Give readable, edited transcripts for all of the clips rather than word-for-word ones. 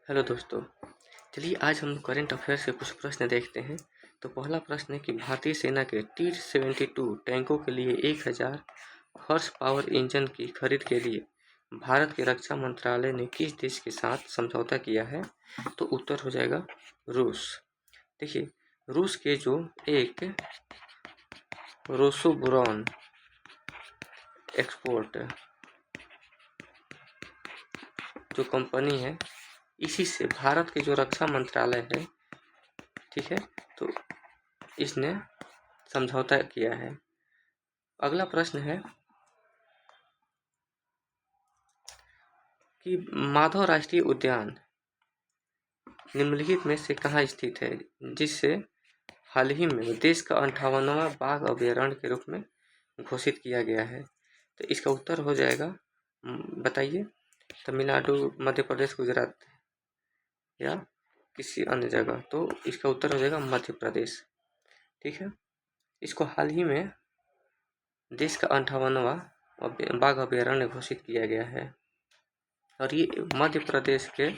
Hello दोस्तों। चलिए आज हम करंट अफेयर से कुछ प्रश्न देखते हैं। तो पहला प्रश्न है कि भारतीय सेना के T-72 टैंकों के लिए 1000 हॉर्स पावर इंजन की खरीद के लिए भारत के रक्षा मंत्रालय ने किस देश के साथ समझौता किया है? तो उत्तर हो जाएगा रूस। देखिए, रूस के जो एक रोसोबुरॉन एक्सपोर्ट जो कंपनी है, इसी से भारत के जो रक्षा मंत्रालय है, ठीक है, तो इसने समझौता किया है। अगला प्रश्न है कि माधव राष्ट्रीय उद्यान निम्नलिखित में से कहाँ स्थित है, जिससे हाल ही में देश का 58वां बाघ अभयारण्य के रूप में घोषित किया गया है? तो इसका उत्तर हो जाएगा, बताइए, तमिलनाडु, मध्य प्रदेश, गुजरात या किसी अन्य जगह? तो इसका उत्तर हो जाएगा मध्य प्रदेश। ठीक है, इसको हाल ही में देश का 58वां बाघ अभयारण्य घोषित किया गया है और ये मध्य प्रदेश के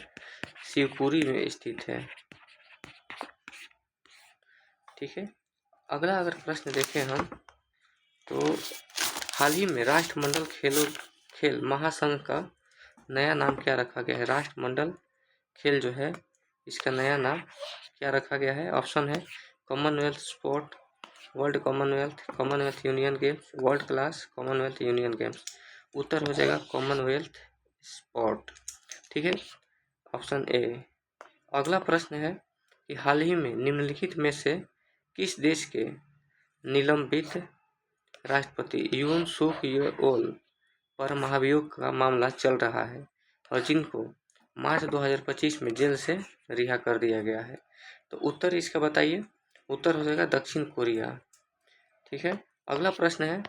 शिवपुरी में स्थित है। ठीक है, अगला अगर प्रश्न देखें हम, तो हाल ही में राष्ट्रमंडल खेल महासंघ का नया नाम क्या रखा गया है? राष्ट्रमंडल खेल जो है, इसका नया नाम क्या रखा गया है? ऑप्शन है Commonwealth sport, world Commonwealth union games, world class Commonwealth union games. उत्तर हो जाएगा कॉमनवेल्थ स्पोर्ट। ठीक है, ऑप्शन ए। अगला प्रश्न है कि हाल ही में निम्नलिखित में से किस देश के निलंबित राष्ट्रपति यून सुक येओल पर महाभियोग का मामला चल रहा है और जिनको मार्च 2025 में जेल से रिहा कर दिया गया है? तो उत्तर इसका बताइए। उत्तर हो जाएगा दक्षिण कोरिया। ठीक है, अगला प्रश्न है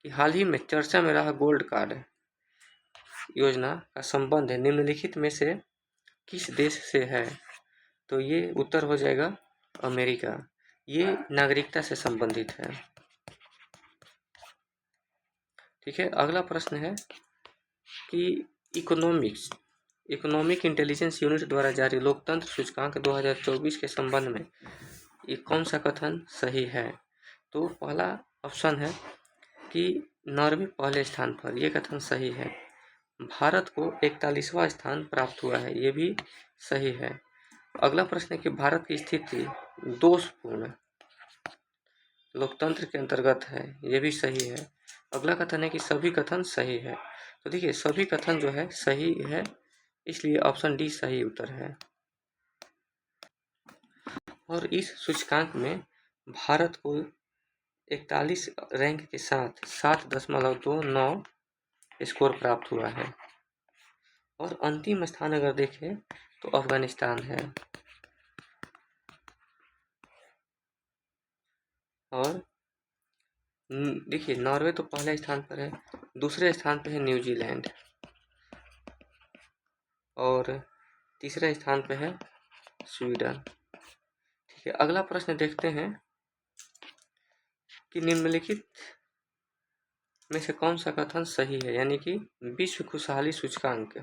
कि हाल ही में चर्चा में रहा गोल्ड कार्ड योजना का संबंध निम्नलिखित में से किस देश से है? तो ये उत्तर हो जाएगा अमेरिका। ये नागरिकता से संबंधित है। ठीक है, अगला प्रश्न है कि इकोनॉमिक इंटेलिजेंस यूनिट द्वारा जारी लोकतंत्र सूचकांक 2024 के संबंध में ये कौन सा कथन सही है? तो पहला ऑप्शन है कि नॉर्वे पहले स्थान पर, यह कथन सही है। भारत को 41वां स्थान प्राप्त हुआ है, ये भी सही है। अगला प्रश्न है कि भारत की स्थिति दोषपूर्ण लोकतंत्र के अंतर्गत है, ये भी सही है। अगला कथन है कि सभी कथन सही है। तो देखिए, सभी कथन जो है सही है, इसलिए ऑप्शन डी सही उत्तर है। और इस सूचकांक में भारत को 41 रैंक के साथ 7.29 स्कोर प्राप्त हुआ है और अंतिम स्थान अगर देखें तो अफगानिस्तान है और देखिए, नॉर्वे तो पहले स्थान पर है, दूसरे स्थान पर है न्यूजीलैंड और तीसरे स्थान पर है स्वीडन। ठीक है, अगला प्रश्न देखते हैं कि निम्नलिखित में से कौन सा कथन सही है, यानी कि विश्व खुशहाली सूचकांक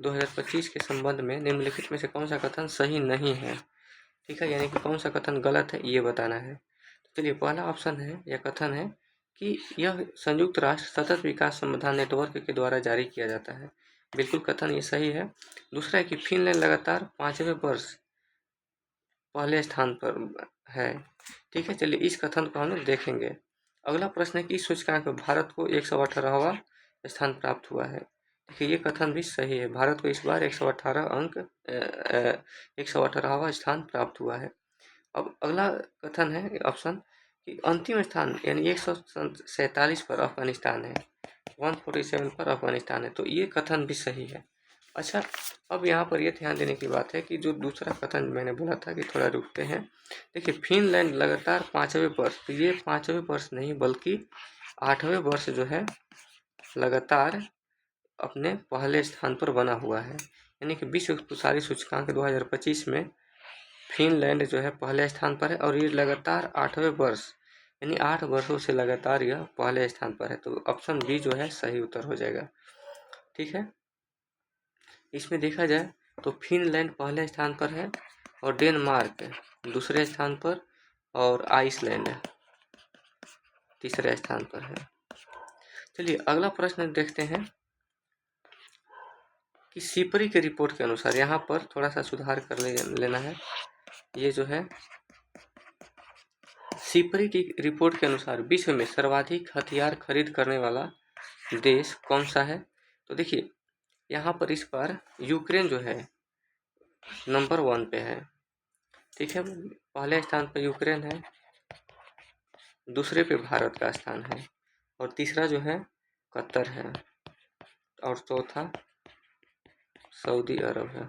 2025 के संबंध में निम्नलिखित में से कौन सा कथन सही नहीं है? ठीक है, यानी कि कौन सा कथन गलत है, ये बताना है। तो चलिए, पहला ऑप्शन है या कथन है कि यह संयुक्त राष्ट्र सतत विकास समाधान नेटवर्क के द्वारा जारी किया जाता है। बिल्कुल कथन ये सही है। दूसरा है कि फिनलैंड लगातार 5वें वर्ष पहले स्थान पर है। ठीक है, चलिए इस कथन को हम लोग देखेंगे। अगला प्रश्न है कि इस सूचकांक में भारत को 118वां स्थान प्राप्त हुआ है। देखिए, ये कथन भी सही है, भारत को इस बार 118वां स्थान प्राप्त हुआ है। अब अगला कथन है ऑप्शन कि अंतिम स्थान यानी 147 पर अफगानिस्तान है, 147 पर अफगानिस्तान है, तो ये कथन भी सही है। अच्छा, अब यहाँ पर ये ध्यान देने की बात है कि जो दूसरा कथन मैंने बोला था कि थोड़ा रुकते हैं। देखिए, फिनलैंड लगातार 5वें वर्ष, तो ये 5वें वर्ष नहीं बल्कि 8वें वर्ष जो है लगातार अपने पहले स्थान पर बना हुआ है, यानी कि विश्व खुशहाली सूचकांक 2025 में फिनलैंड जो है पहले स्थान पर है और ये लगातार 8वें वर्ष यानी 8 वर्षों से लगातार यह पहले स्थान पर है। तो ऑप्शन बी जो है सही उत्तर हो जाएगा। ठीक है, इसमें देखा जाए तो फिनलैंड पहले स्थान पर है और डेनमार्क दूसरे स्थान पर और आइसलैंड तीसरे स्थान पर है। चलिए अगला प्रश्न देखते हैं कि सिपरी के रिपोर्ट के अनुसार, यहाँ पर थोड़ा सा सुधार कर लेना है। ये जो है सिपरी की रिपोर्ट के अनुसार विश्व में सर्वाधिक हथियार खरीद करने वाला देश कौन सा है? तो देखिए यहाँ पर इस बार यूक्रेन जो है नंबर 1 पे है, ठीक है। पहले स्थान पर यूक्रेन है, दूसरे पे भारत का स्थान है और तीसरा जो है कतर है और चौथा सऊदी अरब है,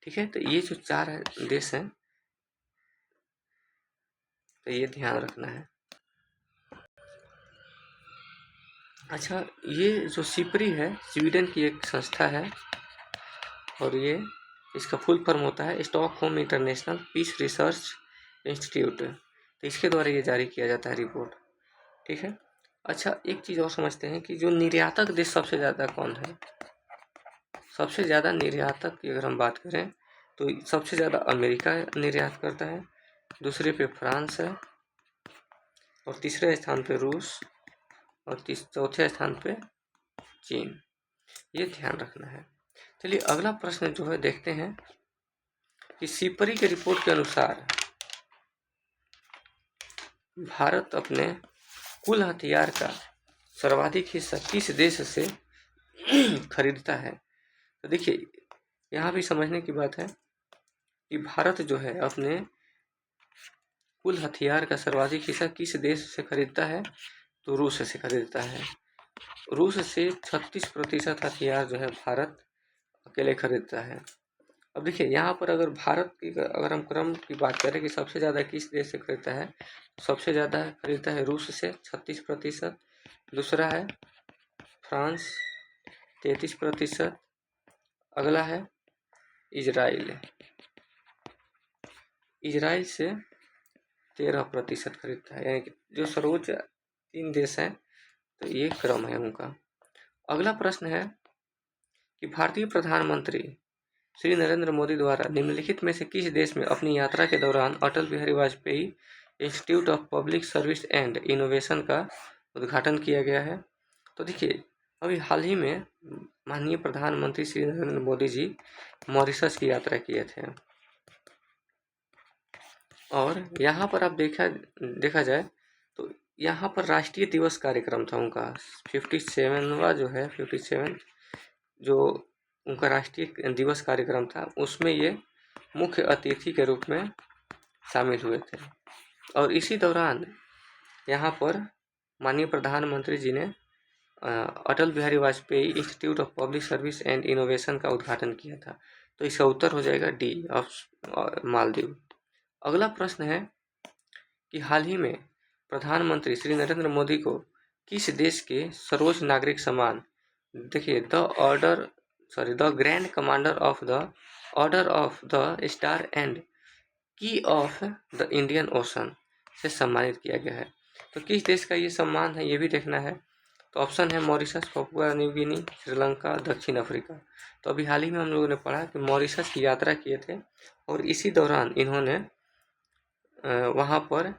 ठीक है। तो ये जो 4 देश हैं तो ये ध्यान रखना है। अच्छा, ये जो सिपरी है स्वीडन की एक संस्था है और ये इसका फुल फॉर्म होता है Stockholm International Peace Research Institute. तो इसके द्वारा ये जारी किया जाता है रिपोर्ट, ठीक है। अच्छा, एक चीज़ और समझते हैं कि जो निर्यातक देश सबसे ज़्यादा कौन है। सबसे ज़्यादा निर्यातक की अगर हम बात करें तो सबसे ज़्यादा अमेरिका निर्यात करता है, दूसरे पे फ्रांस है और तीसरे स्थान पे रूस और चौथे स्थान पे चीन। ये ध्यान रखना है। चलिए अगला प्रश्न जो है देखते हैं कि सिपरी के रिपोर्ट के अनुसार भारत अपने कुल हथियार का सर्वाधिक हिस्सा किस देश से खरीदता है। तो देखिए यहाँ भी समझने की बात है कि भारत जो है अपने कुल हथियार का सर्वाधिक हिस्सा किस देश से खरीदता है, तो रूस से खरीदता है। रूस से 36% हथियार जो है भारत अकेले खरीदता है। अब देखिए यहाँ पर अगर भारत की अगर हम क्रम की बात करें कि सबसे ज़्यादा किस देश से खरीदता है, सबसे ज़्यादा खरीदता है रूस से 36%, दूसरा है फ्रांस 33%, अगला है इजराइल, इजराइल से 13% खरीदता है। यानी कि जो सर्वोच्च 3 देश हैं तो ये क्रम है उनका। अगला प्रश्न है कि भारतीय प्रधानमंत्री श्री नरेंद्र मोदी द्वारा निम्नलिखित में से किस देश में अपनी यात्रा के दौरान Atal Bihari Vajpayee Institute of Public Service and Innovation का उद्घाटन किया गया है। तो देखिए अभी हाल ही में माननीय प्रधानमंत्री श्री नरेंद्र मोदी जी मॉरिशस की यात्रा किए थे और यहाँ पर आप देखा जाए तो यहाँ पर राष्ट्रीय दिवस कार्यक्रम था उनका 57वां जो है 57 जो उनका राष्ट्रीय दिवस कार्यक्रम था, उसमें ये मुख्य अतिथि के रूप में शामिल हुए थे और इसी दौरान यहाँ पर माननीय प्रधानमंत्री जी ने Atal Bihari Vajpayee Institute of Public Service and Innovation का उद्घाटन किया था। तो इसका उत्तर हो जाएगा डी ऑफ मालदीव। अगला प्रश्न है कि हाल ही में प्रधानमंत्री श्री नरेंद्र मोदी को किस देश के सर्वोच्च नागरिक सम्मान, देखिए the grand commander of the order of the star and की ऑफ द इंडियन ओशन से सम्मानित किया गया है। तो किस देश का ये सम्मान है ये भी देखना है। तो ऑप्शन है Mauritius, Papua New Guinea, Sri Lanka, दक्षिण अफ्रीका। तो अभी हाल ही में हम लोगों ने पढ़ा कि मॉरिशस की यात्रा किए थे और इसी दौरान इन्होंने वहाँ पर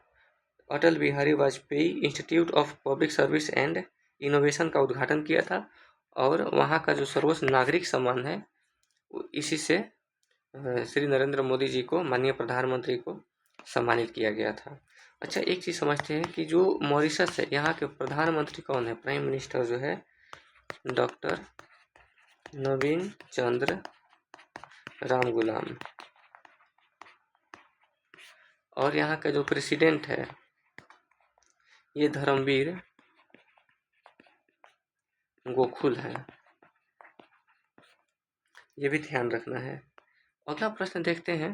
Atal Bihari Vajpayee Institute of Public Service and Innovation का उद्घाटन किया था और वहाँ का जो सर्वोच्च नागरिक सम्मान है इसी से श्री नरेंद्र मोदी जी को, माननीय प्रधानमंत्री को सम्मानित किया गया था। अच्छा, एक चीज़ समझते हैं कि जो मॉरिशस है यहाँ के प्रधानमंत्री कौन है। प्राइम मिनिस्टर जो है डॉक्टर नवीन चंद्र राम गुलाम और यहाँ का जो प्रेसिडेंट है ये धर्मवीर गोखुल है, ये भी ध्यान रखना है। अगला प्रश्न देखते हैं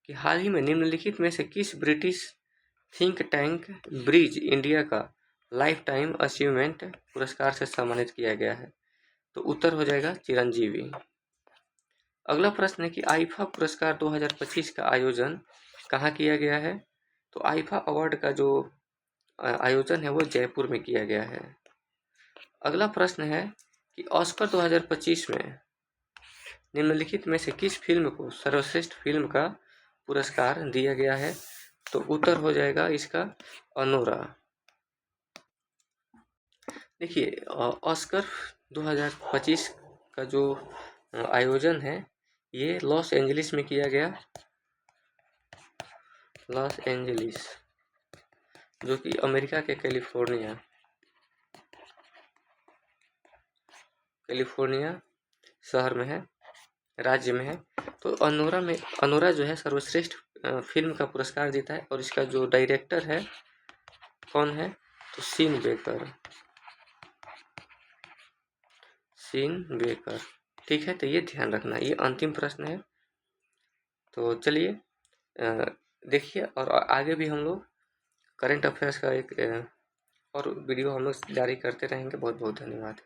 कि हाल ही में निम्नलिखित में से किस British think tank bridge India का लाइफ टाइम अचीवमेंट पुरस्कार से सम्मानित किया गया है। तो उत्तर हो जाएगा चिरंजीवी। अगला प्रश्न है कि आईफा पुरस्कार 2025 का आयोजन कहाँ किया गया है। तो आईफा अवार्ड का जो आयोजन है वो जयपुर में किया गया है। अगला प्रश्न है कि ऑस्कर 2025 में निम्नलिखित में से किस फिल्म को सर्वश्रेष्ठ फिल्म का पुरस्कार दिया गया है? तो उत्तर हो जाएगा इसका अनोरा। देखिए ऑस्कर 2025 का जो आयोजन है ये लॉस एंजलिस में किया गया, लॉस एंजलिस जो कि अमेरिका के कैलिफोर्निया शहर में है, राज्य में है। तो अनोरा जो है सर्वश्रेष्ठ फिल्म का पुरस्कार जीता है और इसका जो डायरेक्टर है कौन है? तो सीन बेकर। ठीक है, तो ये ध्यान रखना, ये अंतिम प्रश्न है। तो चलिए देखिए, और आगे भी हम लोग करंट अफेयर्स का एक और वीडियो हम लोग जारी करते रहेंगे। बहुत बहुत धन्यवाद।